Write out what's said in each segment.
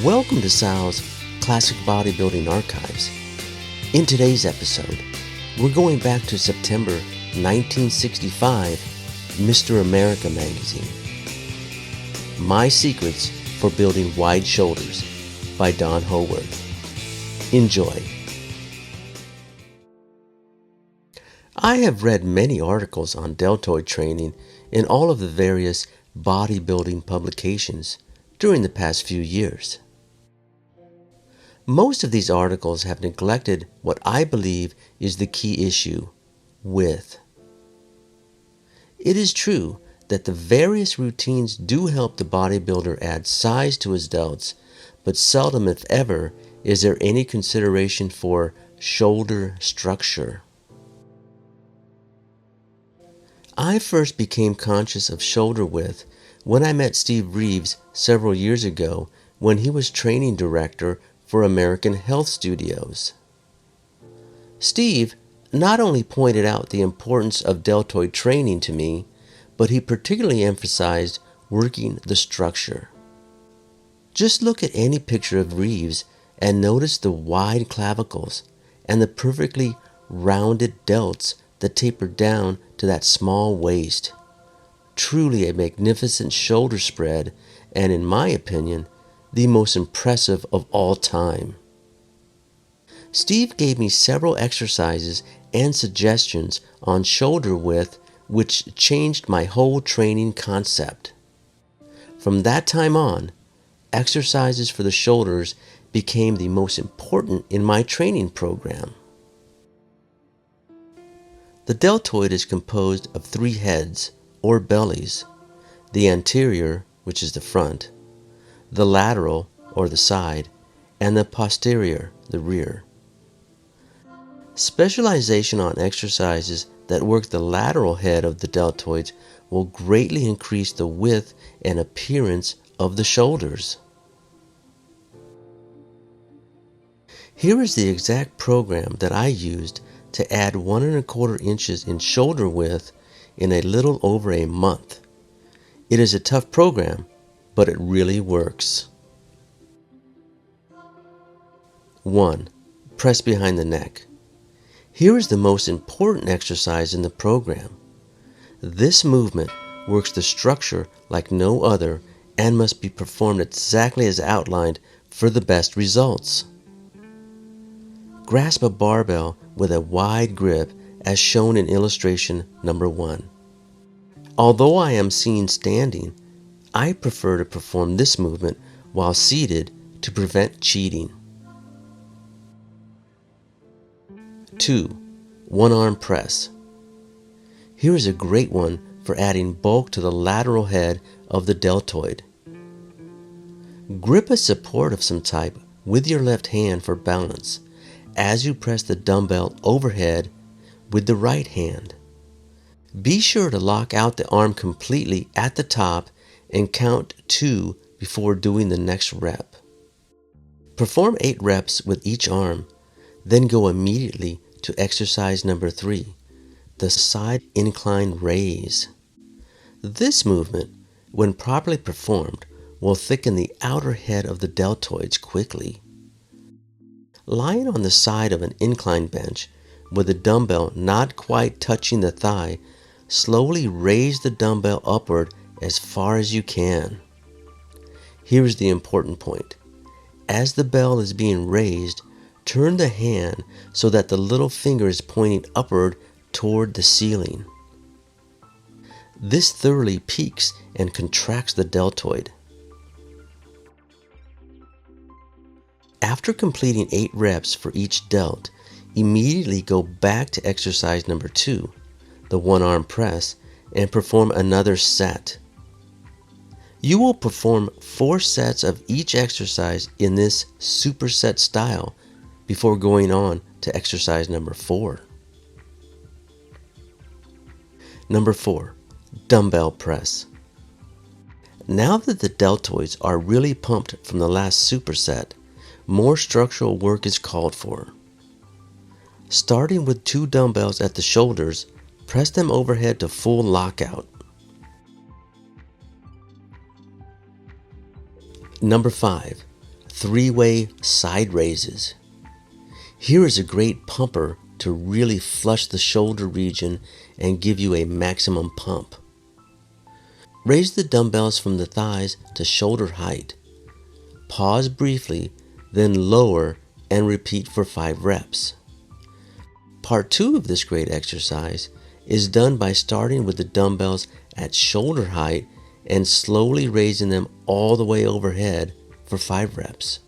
Welcome to Sal's Classic Bodybuilding Archives. In today's episode, we're going back to September 1965, Mr. America magazine. My Secrets for Building Wide Shoulders by Don Howorth. Enjoy. I have read many articles on deltoid training in all of the various bodybuilding publications during the past few years. Most of these articles have neglected what I believe is the key issue: width. It is true that the various routines do help the bodybuilder add size to his delts, but seldom, if ever, is there any consideration for shoulder structure. I first became conscious of shoulder width when I met Steve Reeves several years ago when he was training director for American Health Studios. Steve not only pointed out the importance of deltoid training to me, but he particularly emphasized working the structure. Just look at any picture of Reeves and notice the wide clavicles and the perfectly rounded delts that taper down to that small waist. Truly a magnificent shoulder spread, and in my opinion, the most impressive of all time. Steve gave me several exercises and suggestions on shoulder width which changed my whole training concept. From that time on, exercises for the shoulders became the most important in my training program. The deltoid is composed of three heads, or bellies: the anterior, which is the front, the lateral, or the side, and the posterior, the rear. Specialization on exercises that work the lateral head of the deltoids will greatly increase the width and appearance of the shoulders. Here is the exact program that I used to add 1¼ inches in shoulder width in a little over a month. It is a tough program, but it really works. 1. Press behind the neck. Here is the most important exercise in the program. This movement works the structure like no other and must be performed exactly as outlined for the best results. Grasp a barbell with a wide grip as shown in illustration number 1. Although I am seen standing, I prefer to perform this movement while seated to prevent cheating. 2. One-arm press. Here is a great one for adding bulk to the lateral head of the deltoid. Grip a support of some type with your left hand for balance as you press the dumbbell overhead with the right hand. Be sure to lock out the arm completely at the top and count 2 before doing the next rep. Perform 8 reps with each arm, then go immediately to exercise number 3, the side incline raise. This movement, when properly performed, will thicken the outer head of the deltoids quickly. Lying on the side of an incline bench with the dumbbell not quite touching the thigh, slowly raise the dumbbell upward as far as you can. Here is the important point. As the bell is being raised, turn the hand so that the little finger is pointing upward toward the ceiling. This thoroughly peaks and contracts the deltoid. After completing 8 reps for each delt, immediately go back to exercise number 2, the one-arm press, and perform another set. You will perform 4 sets of each exercise in this superset style before going on to exercise number 4. Number 4, dumbbell press. Now that the deltoids are really pumped from the last superset, more structural work is called for. Starting with 2 dumbbells at the shoulders, press them overhead to full lockout. Number 5, 3-way side raises. Here is a great pumper to really flush the shoulder region and give you a maximum pump. Raise the dumbbells from the thighs to shoulder height. Pause briefly, then lower and repeat for 5 reps. Part 2 of this great exercise is done by starting with the dumbbells at shoulder height and slowly raising them all the way overhead for 5 reps.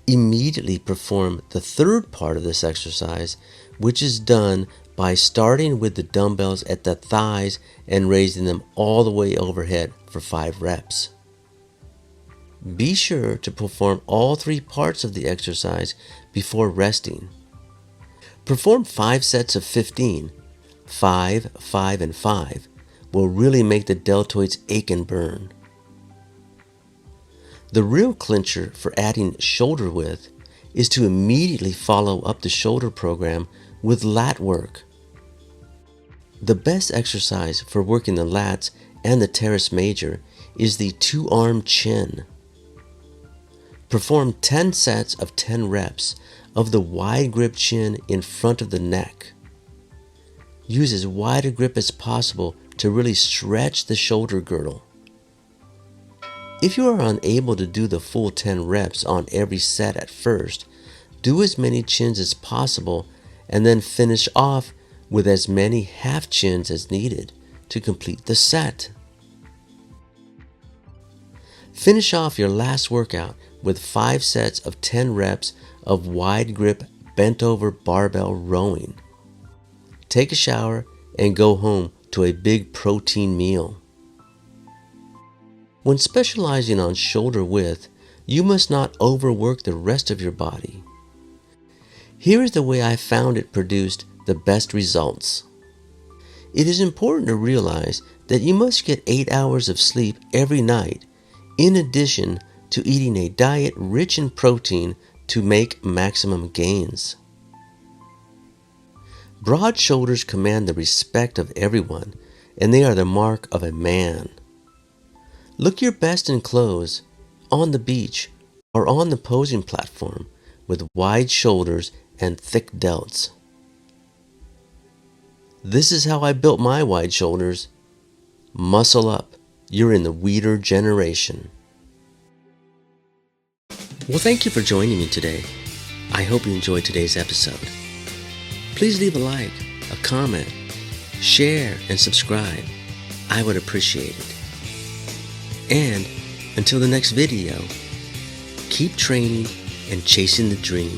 Immediately perform the third part of this exercise, which is done by starting with the dumbbells at the thighs and raising them all the way overhead for 5 reps. Be sure to perform all 3 parts of the exercise before resting. Perform 5 sets of 15. 5, 5, and 5 will really make the deltoids ache and burn. The real clincher for adding shoulder width is to immediately follow up the shoulder program with lat work. The best exercise for working the lats and the teres major is the 2-arm chin. Perform 10 sets of 10 reps of the wide grip chin in front of the neck. Use as wide a grip as possible to really stretch the shoulder girdle. If you are unable to do the full 10 reps on every set at first, do as many chins as possible and then finish off with as many half chins as needed to complete the set. Finish off your last workout with 5 sets of 10 reps of wide grip bent over barbell rowing. Take a shower and go home to a big protein meal. When specializing on shoulder width, you must not overwork the rest of your body. Here is the way I found it produced the best results. It is important to realize that you must get 8 hours of sleep every night, in addition to eating a diet rich in protein to make maximum gains. Broad shoulders command the respect of everyone, and they are the mark of a man. Look your best in clothes, on the beach, or on the posing platform with wide shoulders and thick delts. This is how I built my wide shoulders. Muscle up. You're in the weeder generation. Well, thank you for joining me today. I hope you enjoyed today's episode. Please leave a like, a comment, share, and subscribe. I would appreciate it. And until the next video, keep training and chasing the dream.